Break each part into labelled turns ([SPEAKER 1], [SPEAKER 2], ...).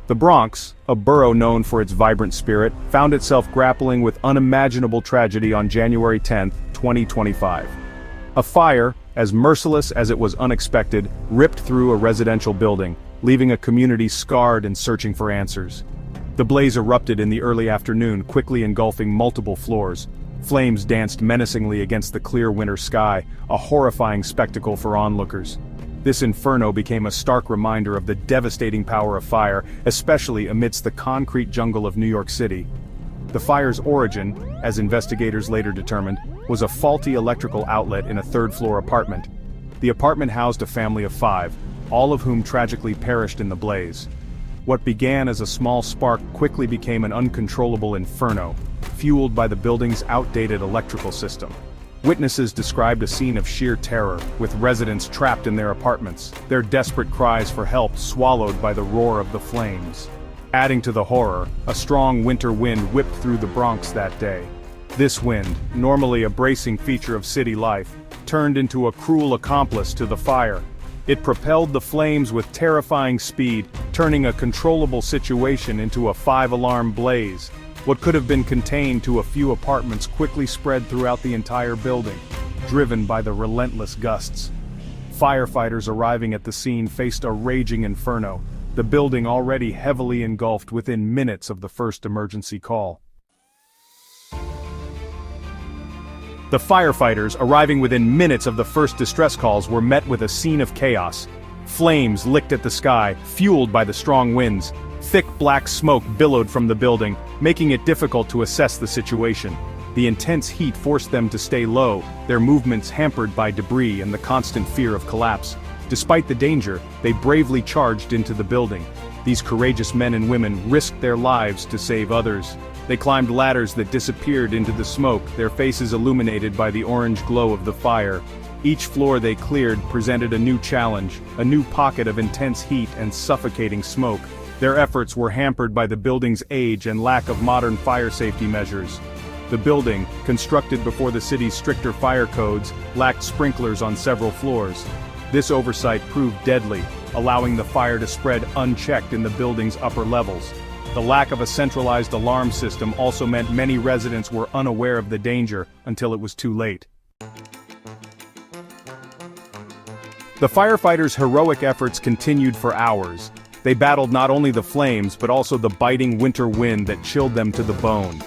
[SPEAKER 1] The Bronx, a borough known for its vibrant spirit, found itself grappling with unimaginable tragedy on January 10, 2025. A fire, as merciless as it was unexpected, ripped through a residential building, leaving a community scarred and searching for answers. The blaze erupted in the early afternoon, quickly engulfing multiple floors. Flames danced menacingly against the clear winter sky, a horrifying spectacle for onlookers. This inferno became a stark reminder of the devastating power of fire, especially amidst the concrete jungle of New York City. The fire's origin, as investigators later determined, was a faulty electrical outlet in a third-floor apartment. The apartment housed a family of 5, all of whom tragically perished in the blaze. What began as a small spark quickly became an uncontrollable inferno, fueled by the building's outdated electrical system. Witnesses described a scene of sheer terror, with residents trapped in their apartments, their desperate cries for help swallowed by the roar of the flames. Adding to the horror, a strong winter wind whipped through the Bronx that day. This wind, normally a bracing feature of city life, turned into a cruel accomplice to the fire. It propelled the flames with terrifying speed, turning a controllable situation into a 5-alarm blaze. What could have been contained to a few apartments quickly spread throughout the entire building, driven by the relentless gusts. Firefighters arriving at the scene faced a raging inferno, the building already heavily engulfed within minutes of the first emergency call. The firefighters, arriving within minutes of the first distress calls, were met with a scene of chaos. Flames licked at the sky, fueled by the strong winds. Thick black smoke billowed from the building, making it difficult to assess the situation. The intense heat forced them to stay low, their movements hampered by debris and the constant fear of collapse. Despite the danger, they bravely charged into the building. These courageous men and women risked their lives to save others. They climbed ladders that disappeared into the smoke, their faces illuminated by the orange glow of the fire. Each floor they cleared presented a new challenge, a new pocket of intense heat and suffocating smoke. Their efforts were hampered by the building's age and lack of modern fire safety measures. The building, constructed before the city's stricter fire codes, lacked sprinklers on several floors. This oversight proved deadly, allowing the fire to spread unchecked in the building's upper levels. The lack of a centralized alarm system also meant many residents were unaware of the danger until it was too late. The firefighters' heroic efforts continued for hours. They battled not only the flames but also the biting winter wind that chilled them to the bone.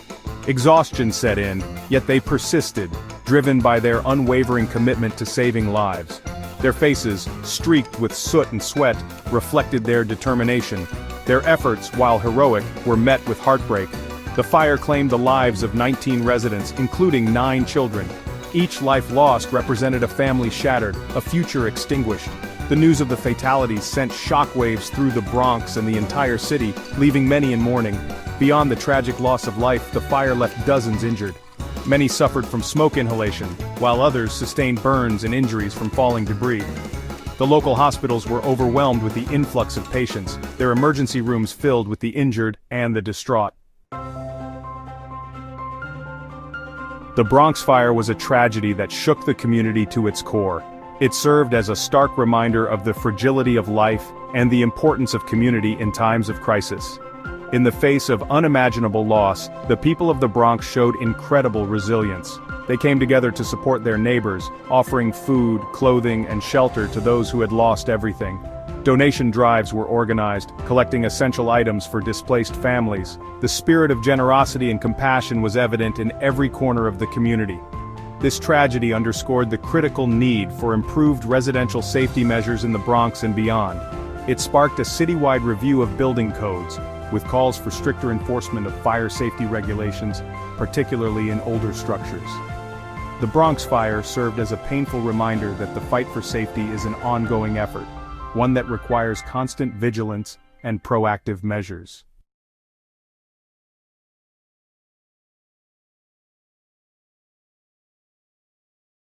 [SPEAKER 1] Exhaustion set in, yet they persisted, driven by their unwavering commitment to saving lives. Their faces, streaked with soot and sweat, reflected their determination. Their efforts, while heroic, were met with heartbreak. The fire claimed the lives of 19 residents, including 9 children. Each life lost represented a family shattered, a future extinguished. The news of the fatalities sent shockwaves through the Bronx and the entire city, leaving many in mourning. Beyond the tragic loss of life, the fire left dozens injured. Many suffered from smoke inhalation, while others sustained burns and injuries from falling debris. The local hospitals were overwhelmed with the influx of patients, their emergency rooms filled with the injured and the distraught. The Bronx fire was a tragedy that shook the community to its core. It served as a stark reminder of the fragility of life and the importance of community in times of crisis. In the face of unimaginable loss, the people of the Bronx showed incredible resilience. They came together to support their neighbors, offering food, clothing, and shelter to those who had lost everything. Donation drives were organized, collecting essential items for displaced families. The spirit of generosity and compassion was evident in every corner of the community. This tragedy underscored the critical need for improved residential safety measures in the Bronx and beyond. It sparked a citywide review of building codes, with calls for stricter enforcement of fire safety regulations, particularly in older structures. The Bronx fire served as a painful reminder that the fight for safety is an ongoing effort, one that requires constant vigilance and proactive measures.